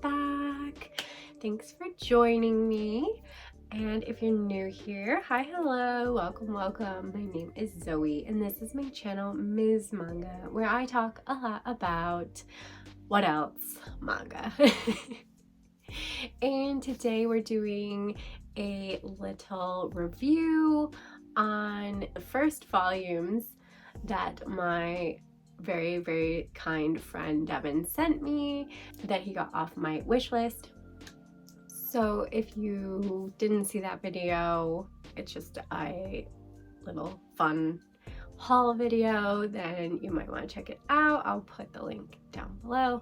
back. Thanks for joining me. And if you're new here, hi, hello, welcome. My name is Zoe, and this is my channel, Ms. Manga, where I talk a lot about what else? Manga. And today we're doing a little review on the first volumes that my very kind friend Devin sent me that he got off my wish list. So if you didn't see that video, it's just a little fun haul video, then you might want to check it out. I'll put the link down below.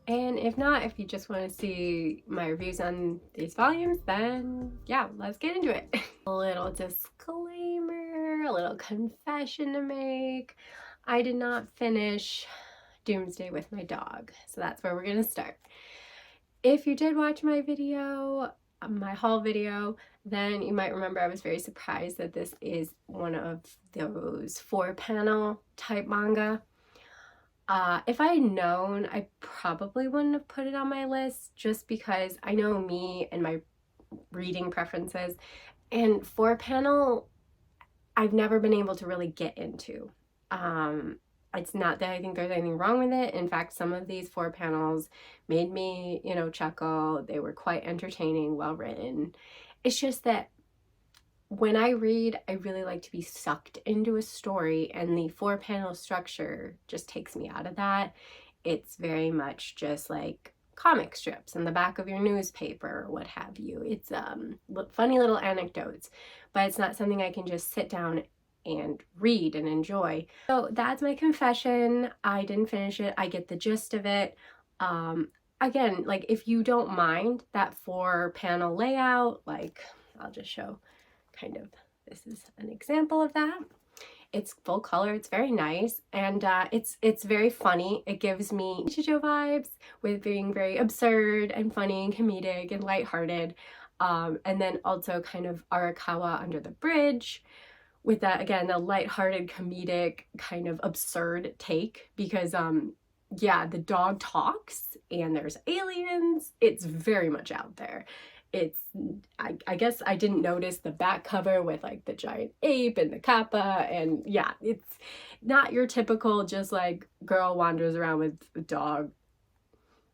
And if not, if you just want to see my reviews on these volumes, then yeah, let's get into it. A little disclaimer, a little confession to make. I did not finish Doomsday with My Dog, so that's where we're gonna start. If you did watch my video, my haul video, then you might remember I was very surprised that this is one of those 4-panel type manga. If I had known, I probably wouldn't have put it on my list, just because I know me and my reading preferences, and 4-panel I've never been able to really get into. It's not that I think there's anything wrong with it. In fact, some of these 4 panels made me, chuckle. They were quite entertaining, well written. It's just that when I read, I really like to be sucked into a story, and the 4-panel structure just takes me out of that. It's very much just like comic strips in the back of your newspaper or what have you. It's funny little anecdotes, but it's not something I can just sit down and read and enjoy. So that's my confession. I didn't finish it. I get the gist of it. Again, like, if you don't mind that 4-panel layout, like, I'll just show kind of, this is an example of that. It's full color, it's very nice, and it's very funny. It gives me Chicho vibes with being very absurd and funny and comedic and lighthearted. And then also kind of Arakawa Under the Bridge, with that, again, the lighthearted, comedic, kind of absurd take, because yeah, the dog talks and there's aliens. It's very much out there. It's, I guess I didn't notice the back cover with like the giant ape and the kappa, and yeah, it's not your typical just like girl wanders around with a dog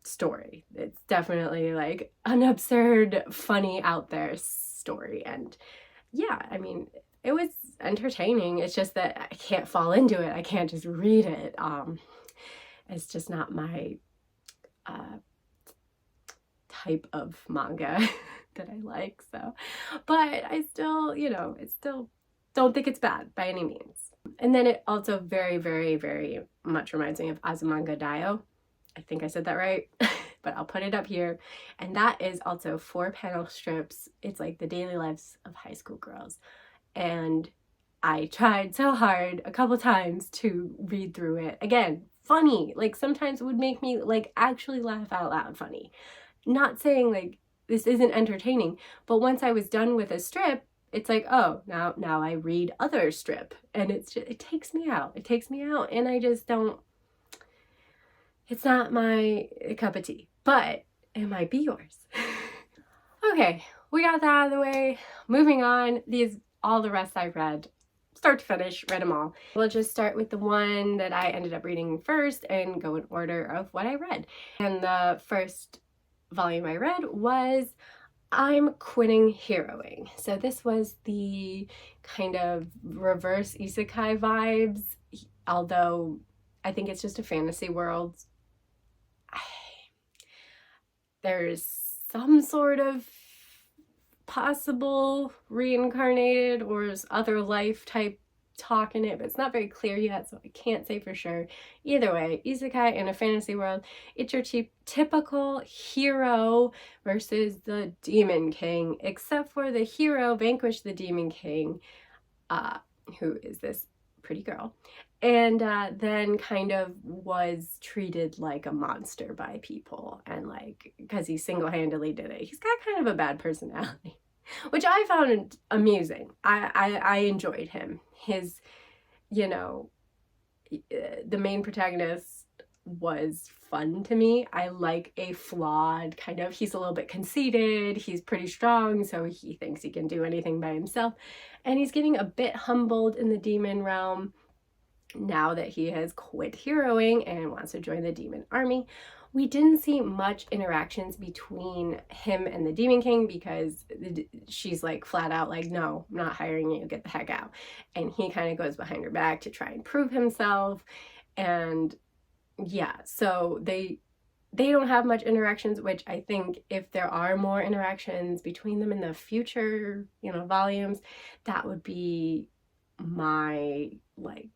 story. It's definitely like an absurd, funny, out there story. And yeah, I mean, it was entertaining. It's just that I can't fall into it. I can't just read it. It's just not my type of manga that I like. So, but I still, it still don't think it's bad by any means. And then it also very much reminds me of Azumanga Daioh. I think I said that right. But I'll put it up here. And that is also 4-panel strips. It's like the daily lives of high school girls. And I tried so hard a couple times to read through it. Again, funny. Like, sometimes it would make me like actually laugh out loud funny. Not saying like this isn't entertaining, but once I was done with a strip, it's like, oh, now I read other strip, and it's just, it takes me out. It takes me out, and I just don't, it's not my cup of tea, but it might be yours. Okay, we got that out of the way. Moving on, all the rest I read, start to finish, read them all. We'll just start with the one that I ended up reading first and go in order of what I read. And the first volume I read was I'm Quitting Heroing. So this was the kind of reverse isekai vibes, although I think it's just a fantasy world. There's some sort of possible reincarnated or other life type talk in it, but it's not very clear yet, so I can't say for sure. Either way, isekai in a fantasy world, it's your typical hero versus the demon king, except for the hero vanquished the demon king, who is this pretty girl, and then kind of was treated like a monster by people, and like, because he single-handedly did it. He's got kind of a bad personality, which I found amusing. I enjoyed him. His, the main protagonist was fun to me. I like a flawed kind of, he's a little bit conceited, he's pretty strong, so he thinks he can do anything by himself, and he's getting a bit humbled in the demon realm now that he has quit heroing and wants to join the demon army. We didn't see much interactions between him and the Demon King because she's like flat out like, no, I'm not hiring you, get the heck out. And he kind of goes behind her back to try and prove himself. And yeah, so they don't have much interactions, which I think if there are more interactions between them in the future, you know, volumes, that would be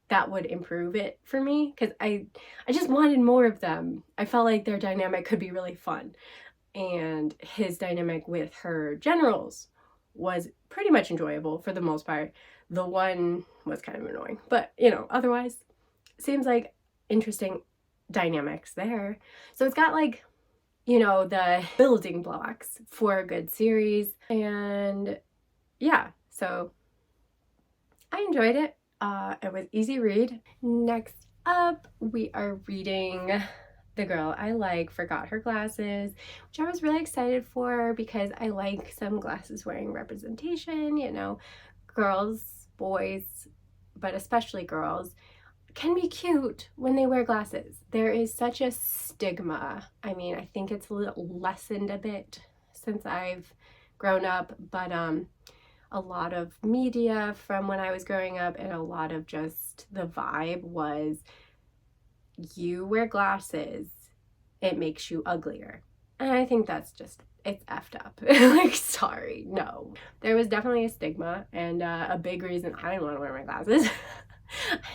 that would improve it for me, because I just wanted more of them. I felt like their dynamic could be really fun, and his dynamic with her generals was pretty much enjoyable for the most part. The one was kind of annoying, but you know, otherwise seems like interesting dynamics there. So it's got like, you know, the building blocks for a good series, and yeah, so I enjoyed it. It was easy read. Next up, we are reading The Girl I Like Forgot Her Glasses, which I was really excited for because I like some glasses wearing representation. You know, girls, boys, but especially girls, can be cute when they wear glasses. There is such a stigma. I mean, I think it's lessened a bit since I've grown up, but a lot of media from when I was growing up and a lot of just the vibe was, you wear glasses, it makes you uglier. And I think that's just, it's effed up. Like, sorry, no. There was definitely a stigma, and a big reason I didn't want to wear my glasses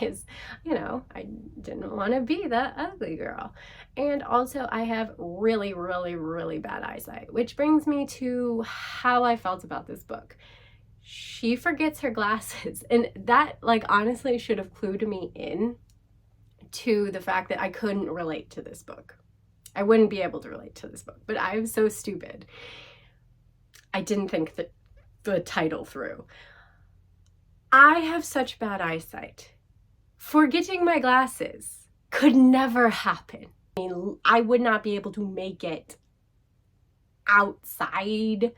is, you know, I didn't want to be the ugly girl. And also I have really, really, really bad eyesight, which brings me to how I felt about this book. She forgets her glasses, and that, like, honestly should have clued me in to the fact that I couldn't relate to this book. I wouldn't be able to relate to this book, but I'm so stupid. I didn't think that the title through. I have such bad eyesight. Forgetting my glasses could never happen. I mean, I would not be able to make it outside.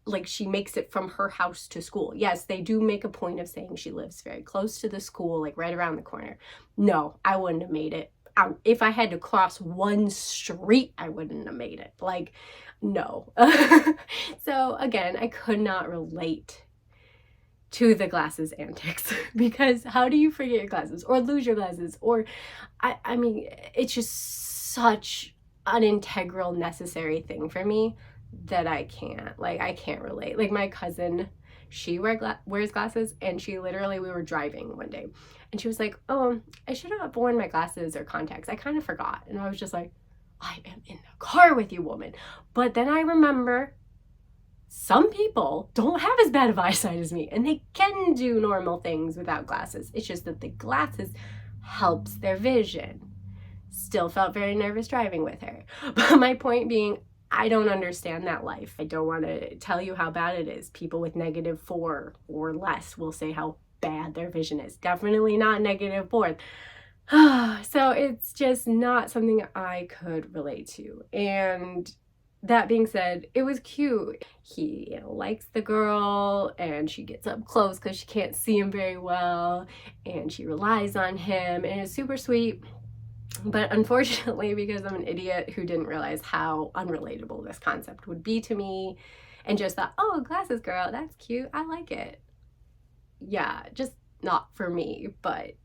Like, she makes it from her house to school. Yes, they do make a point of saying she lives very close to the school, like right around the corner. No, I wouldn't have made it. If I had to cross one street, I wouldn't have made it. Like, no. So again, I could not relate to the glasses antics, because how do you forget your glasses or lose your glasses? Or I mean, it's just such an integral, necessary thing for me that I can't relate. Like, my cousin, she wears glasses, and she literally, we were driving one day and she was like, oh, I should have worn my glasses or contacts, I kind of forgot. And I was just like, I am in the car with you, woman. But then I remember some people don't have as bad of eyesight as me, and they can do normal things without glasses. It's just that the glasses helps their vision. Still felt very nervous driving with her. But my point being, I don't understand that life. I don't want to tell you how bad it is. People with -4 or less will say how bad their vision is. Definitely not -4. So it's just not something I could relate to. And that being said, it was cute. He, you know, likes the girl, and she gets up close because she can't see him very well, and she relies on him, and it's super sweet. But unfortunately, because I'm an idiot who didn't realize how unrelatable this concept would be to me, and just thought, oh, glasses girl, that's cute, I like it. Yeah, just not for me. But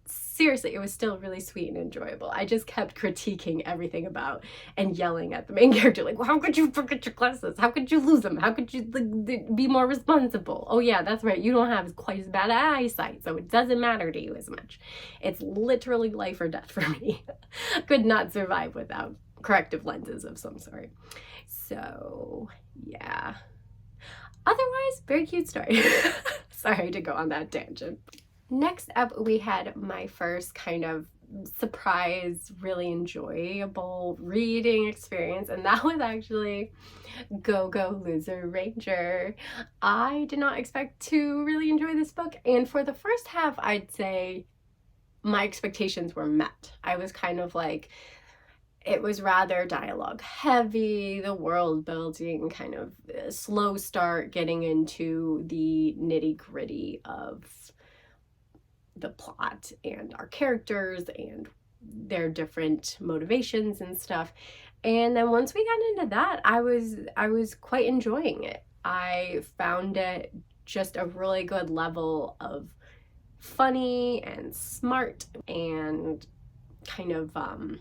seriously, it was still really sweet and enjoyable. I just kept critiquing everything about and yelling at the main character, like, well, how could you forget your glasses? How could you lose them? How could you, like, be more responsible? Oh yeah, that's right, you don't have quite as bad eyesight, so it doesn't matter to you as much. It's literally life or death for me. Could not survive without corrective lenses of some sort. So yeah, otherwise, very cute story. Sorry to go on that tangent. Next up, we had my first kind of surprise, really enjoyable reading experience, and that was actually Go Go Loser Ranger. I did not expect to really enjoy this book, and for the first half, I'd say my expectations were met. I was kind of like, it was rather dialogue heavy, the world building, kind of a slow start, getting into the nitty gritty of the plot and our characters and their different motivations and stuff. And then once we got into that, I was quite enjoying it. I found it just a really good level of funny and smart and kind of some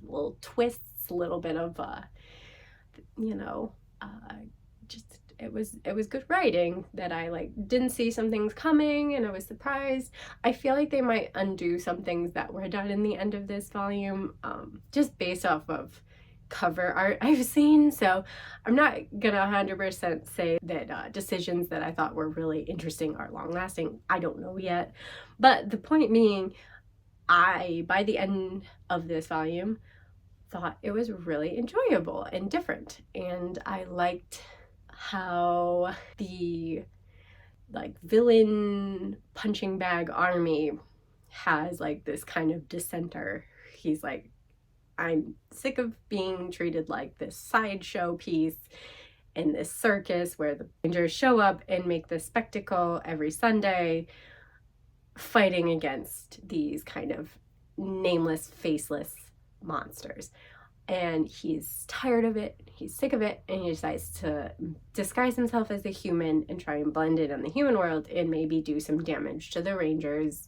little twists, a little bit of just it was good writing that I like didn't see some things coming and I was surprised. I feel like they might undo some things that were done in the end of this volume, just based off of cover art I've seen. So I'm not gonna 100% say that decisions that I thought were really interesting are long lasting. I don't know yet. But the point being, by the end of this volume, thought it was really enjoyable and different. And I liked how the like villain punching bag army has like this kind of dissenter. He's like, I'm sick of being treated like this sideshow piece in this circus where the Rangers show up and make this spectacle every Sunday, fighting against these kind of nameless, faceless monsters. And he's tired of it, he's sick of it, and he decides to disguise himself as a human and try and blend in the human world and maybe do some damage to the Rangers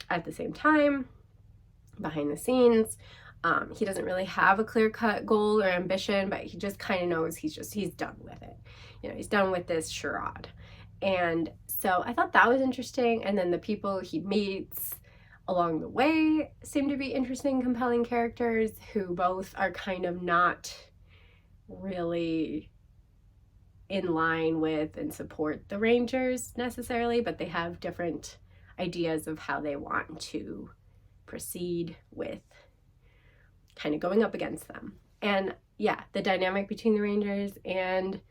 at the same time, behind the scenes. He doesn't really have a clear-cut goal or ambition, but he just kind of knows he's done with it. You know, he's done with this charade. And so I thought that was interesting. And then the people he meets along the way seem to be interesting, compelling characters who both are kind of not really in line with and support the Rangers necessarily, but they have different ideas of how they want to proceed with kind of going up against them. And yeah, the dynamic between the Rangers and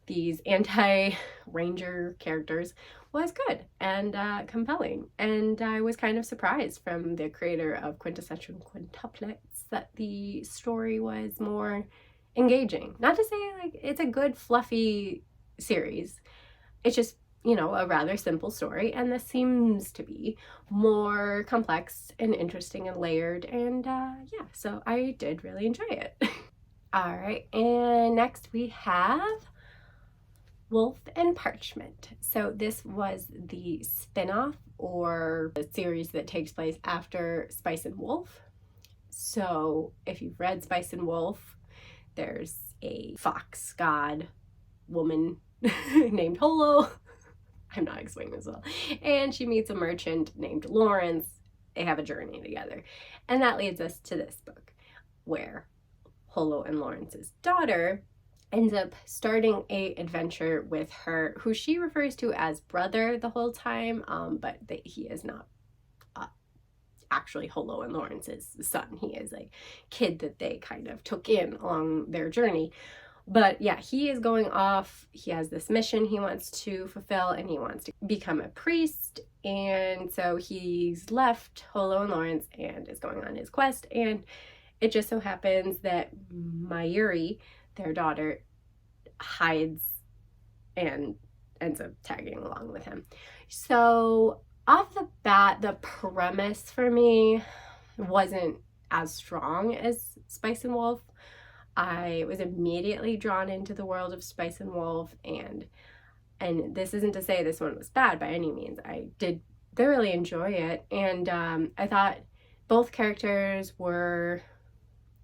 these anti-Ranger characters was good and compelling. And I was kind of surprised from the creator of Quintessential Quintuplets that the story was more engaging. Not to say like it's a good fluffy series. It's just, you know, a rather simple story, and this seems to be more complex and interesting and layered, and yeah, so I did really enjoy it. All right, and next we have Wolf and Parchment. So this was the spin-off or the series that takes place after Spice and Wolf. So if you've read Spice and Wolf, there's a fox god woman named Holo. I'm not explaining this well. And she meets a merchant named Lawrence. They have a journey together. And that leads us to this book where Holo and Lawrence's daughter ends up starting a adventure with her, who she refers to as brother the whole time, but he is not actually Holo and Lawrence's son. He is a kid that they kind of took in along their journey. But yeah, he is going off. He has this mission he wants to fulfill, and he wants to become a priest. And so he's left Holo and Lawrence and is going on his quest. And it just so happens that Mayuri, their daughter, hides and ends up tagging along with him. So off the bat, the premise for me wasn't as strong as Spice and Wolf. I was immediately drawn into the world of Spice and Wolf, and this isn't to say this one was bad by any means. I did thoroughly enjoy it, and I thought both characters were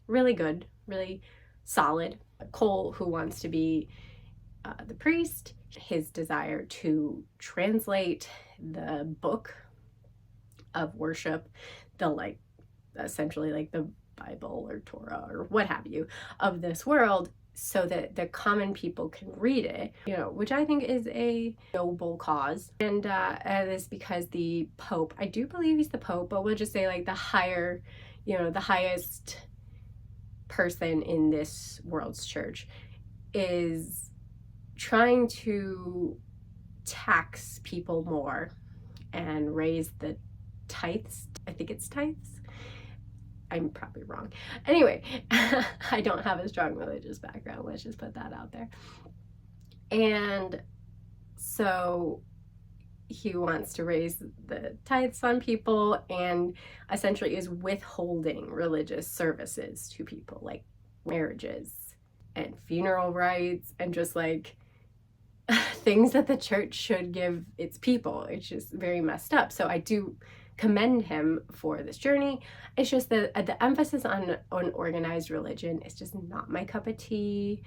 really good, really solid. Cole, who wants to be the priest, his desire to translate the book of worship, essentially the Bible or Torah or what have you of this world, so that the common people can read it, which I think is a noble cause. And this because the Pope, I do believe he's the Pope, but we'll just say like the highest person in this world's church, is trying to tax people more and raise the tithes. I think it's tithes. I'm probably wrong. Anyway, I don't have a strong religious background. Let's just put that out there. And so he wants to raise the tithes on people and essentially is withholding religious services to people, like marriages and funeral rites and just like things that the church should give its people. It's just very messed up. So I do commend him for this journey. It's just that the emphasis on organized religion is just not my cup of tea.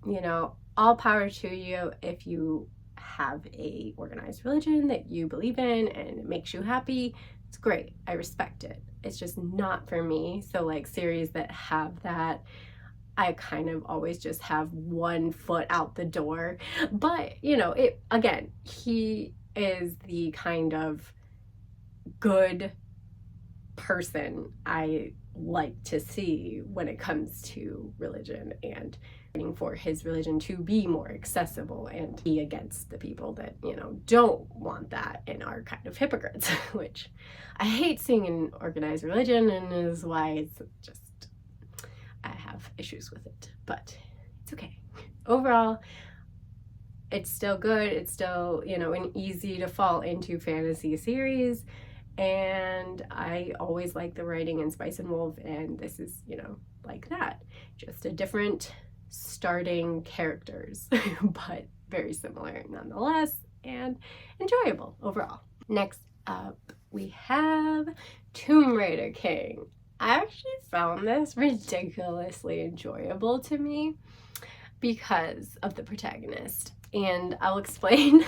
You know, all power to you if you have a organized religion that you believe in and it makes you happy. It's great. I respect it. It's just not for me. So like series that have that, I kind of always just have one foot out the door. But, you know, it again, he is the kind of good person I like to see when it comes to religion and fighting for his religion to be more accessible and be against the people that, you know, don't want that and are kind of hypocrites, which I hate seeing in organized religion and is why it's just, I have issues with it, but it's okay. Overall, it's still good. It's still, you know, an easy to fall into fantasy series. And I always like the writing in Spice and Wolf, and this is, you know, like that. Just a different starting characters, but very similar nonetheless, and enjoyable overall. Next up, we have Tomb Raider King. I actually found this ridiculously enjoyable to me because of the protagonist. And I'll explain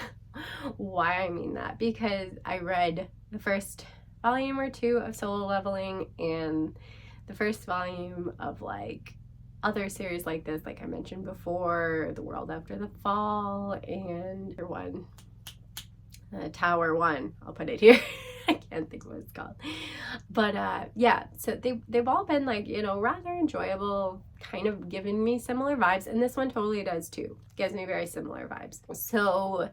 why I mean that, because I read the first volume or two of Solo Leveling and the first volume of like other series like this, like I mentioned before, The World After the Fall and Tower 1. I'll put it here. I can't think what it's called. But yeah, so they've all been like, you know, rather enjoyable, kind of giving me similar vibes, and this one totally does too. Gives me very similar vibes. So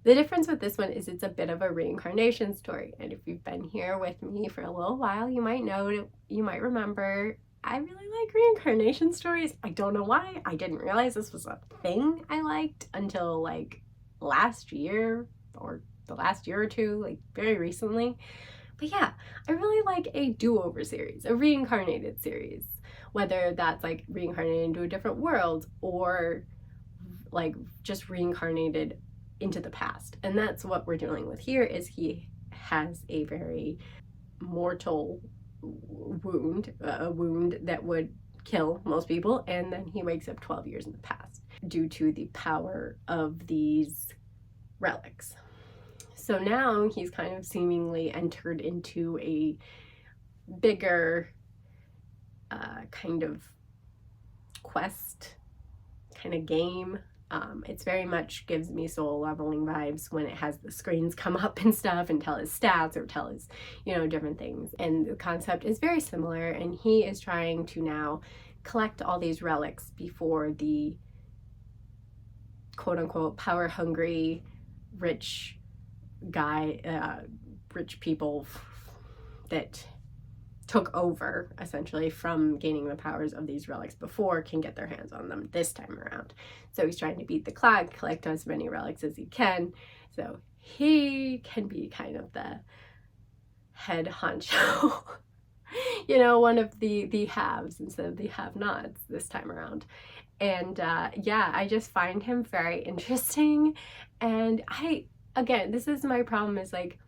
the difference with this one is it's a bit of a reincarnation story, and if you've been here with me for a little while, you might know, you might remember, I really like reincarnation stories. I don't know why. I didn't realize this was a thing I liked until like last year or the last year or two, like very recently. But yeah, I really like a do-over series, a reincarnated series, whether that's like reincarnated into a different world or like just reincarnated into the past. And that's what we're dealing with here, is he has a very mortal wound, a wound that would kill most people, and then he wakes up 12 years in the past due to the power of these relics. So now he's kind of seemingly entered into a bigger kind of quest, kind of game. It's very much gives me Soul Leveling vibes when it has the screens come up and stuff and tell his stats or tell his, you know, different things. And the concept is very similar, and he is trying to now collect all these relics before the quote-unquote power-hungry rich people that took over essentially from gaining the powers of these relics before can get their hands on them this time around. So he's trying to beat the clock, collect as many relics as he can, so he can be kind of the head honcho. You know, one of the haves instead of the have-nots this time around. And yeah, I just find him very interesting. And again, this is my problem, is like,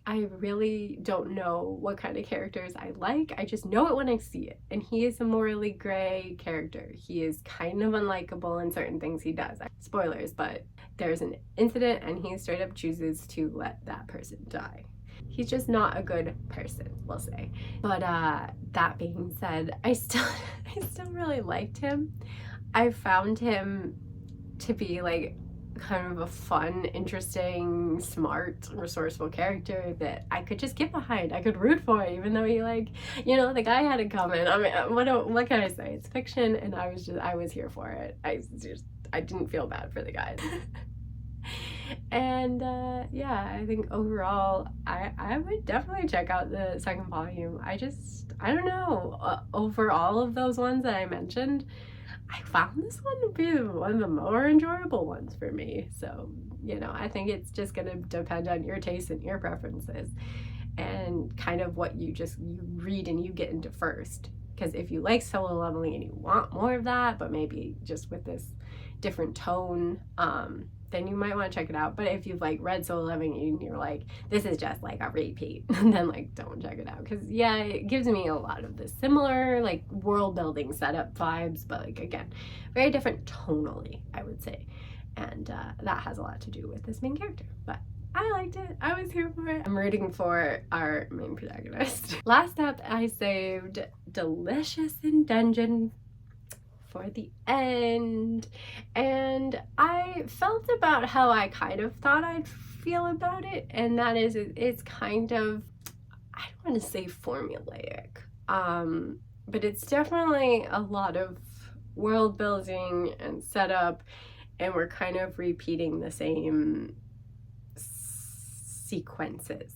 I really don't know what kind of characters I like. I just know it when I see it. And he is a morally gray character. He is kind of unlikable in certain things he does. Spoilers, but there's an incident and he straight up chooses to let that person die. He's just not a good person, we'll say. But that being said, I still really liked him. I found him to be like kind of a fun, interesting, smart, resourceful character that I could just get behind. I could root for, even though he, like, you know, the guy had a comment. I mean, what can I say? It's fiction, and I was here for it. I didn't feel bad for the guys. And yeah, I think overall I would definitely check out the second volume. I don't know, over all of those ones that I mentioned, I found this one to be one of the more enjoyable ones for me. So, you know, I think it's just going to depend on your taste and your preferences and kind of what you read and you get into first. Because if you like solo leveling and you want more of that, but maybe just with this different tone, then you might want to check it out. But if you've like read solo leveling and you're like, this is just like a repeat, then like don't check it out. Because yeah, it gives me a lot of the similar like world building setup vibes, but like again, very different tonally, I would say. And that has a lot to do with this main character. But I liked it. I was here for it. I'm rooting for our main protagonist. Last up, I saved Delicious in Dungeon for the end. And I felt about how I kind of thought I'd feel about it. And that is, it's kind of, I don't want to say formulaic, but it's definitely a lot of world building and setup. And we're kind of repeating the same sequences.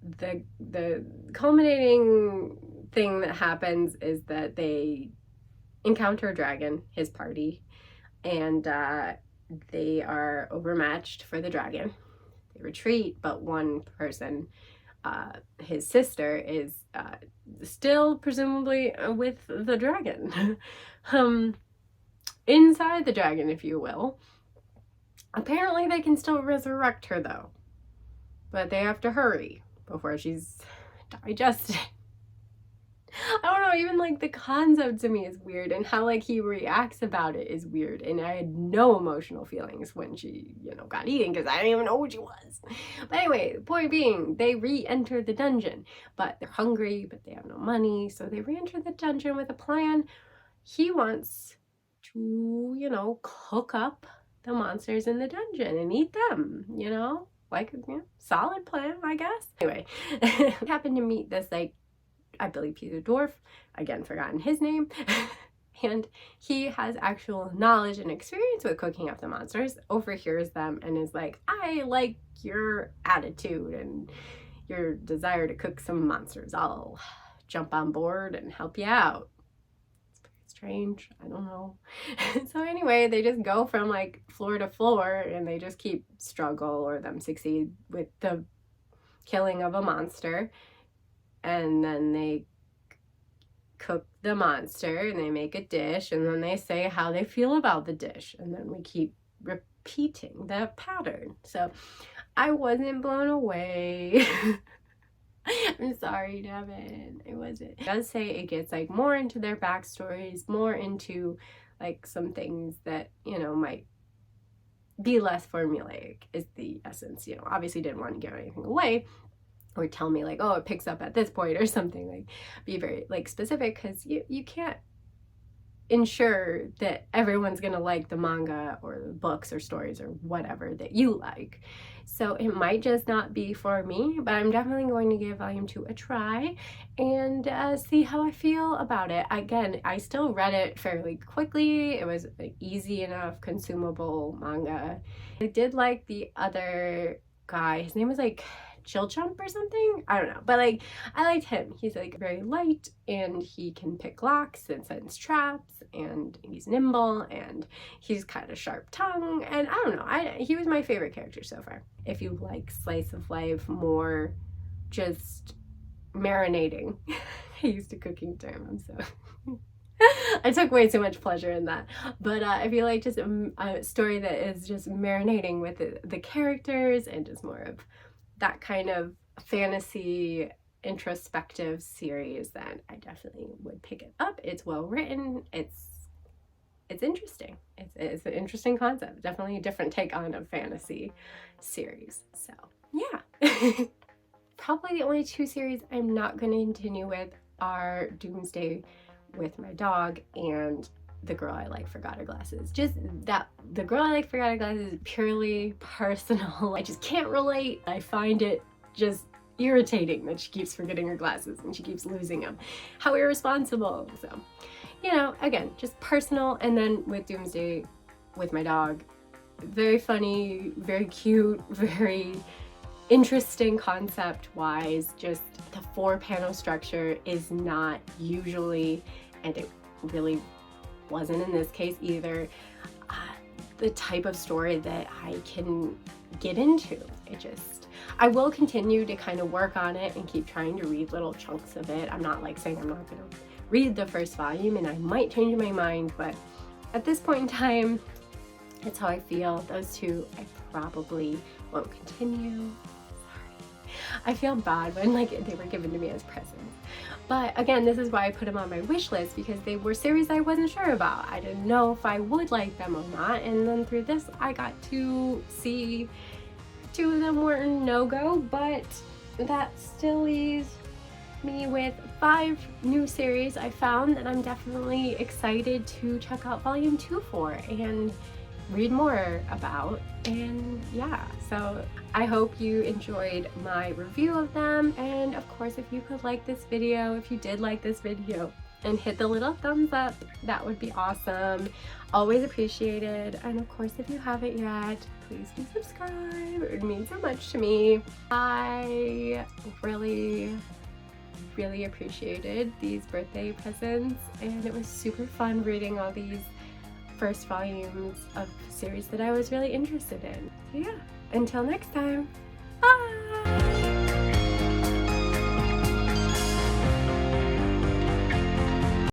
The culminating thing that happens is that they encounter a dragon, his party, and they are overmatched for the dragon. They retreat, but one person, his sister, is still presumably with the dragon. Inside the dragon, if you will. Apparently they can still resurrect her though, but they have to hurry before she's digested. I don't know, even like the concept to me is weird, and how like he reacts about it is weird, and I had no emotional feelings when she, you know, got eaten because I didn't even know who she was. But anyway, the point being, they re-enter the dungeon, but they're hungry, but they have no money, so they re-enter the dungeon with a plan. He wants to, you know, cook up the monsters in the dungeon and eat them, you know, like, you know, solid plan, I guess. Anyway, I happened to meet this, like, I believe he's a dwarf, again, forgotten his name, and he has actual knowledge and experience with cooking up the monsters, overhears them, and is like, I like your attitude and your desire to cook some monsters. I'll jump on board and help you out. Strange, I don't know. So anyway, they just go from like floor to floor, and they just keep struggle or them succeed with the killing of a monster, and then they cook the monster and they make a dish, and then they say how they feel about the dish, and then we keep repeating that pattern. So I wasn't blown away. I'm sorry, Devin. It wasn't. It does say it gets like more into their backstories, more into like some things that, you know, might be less formulaic is the essence. You know, obviously didn't want to give anything away or tell me like, oh, it picks up at this point or something. Like, be very like specific, because you can't ensure that everyone's gonna like the manga or the books or stories or whatever that you like. So it might just not be for me, but I'm definitely going to give volume 2 a try and see how I feel about it. Again, I still read it fairly quickly. It was an easy enough consumable manga. I did like the other guy. His name was like Chill Chump or something, I don't know, but like I liked him. He's like very light, and he can pick locks and sense traps, and he's nimble, and he's kind of sharp tongue, and I don't know, he was my favorite character so far. If you like slice of life, more just marinating. I used a cooking term, I'm so I took way too much pleasure in that. But if you like just a story that is just marinating with the characters and just more of that kind of fantasy introspective series, then I definitely would pick it up. It's well written. It's interesting. It's an interesting concept. Definitely a different take on a fantasy series. So yeah. Probably the only 2 series I'm not going to continue with are Doomsday With My Dog and The Girl I Like Forgot Her Glasses. Just that, The Girl I Like Forgot Her Glasses is purely personal. I just can't relate. I find it just irritating that she keeps forgetting her glasses and she keeps losing them. How irresponsible. So, you know, again, just personal. And then with Doomsday With My Dog, very funny, very cute, very interesting concept-wise. Just the 4-panel structure is not usually, and it really wasn't in this case either, the type of story that I can get into. I will continue to kind of work on it and keep trying to read little chunks of it. I'm not like saying I'm not gonna read the first volume, and I might change my mind, but at this point in time, it's how I feel. Those two I probably won't continue. I feel bad when like they were given to me as presents. But again, this is why I put them on my wish list, because they were series I wasn't sure about. I didn't know if I would like them or not. And then through this, I got to see 2 of them were no-go, but that still leaves me with 5 new series I found that I'm definitely excited to check out volume 2 for and read more about. And yeah, so I hope you enjoyed my review of them, and of course if you could like this video, if you did like this video, and hit the little thumbs up, that would be awesome. Always appreciated. And of course if you haven't yet, please do subscribe. It would mean so much to me. I really appreciated these birthday presents, and it was super fun reading all these first volumes of series that I was really interested in. So yeah, until next time.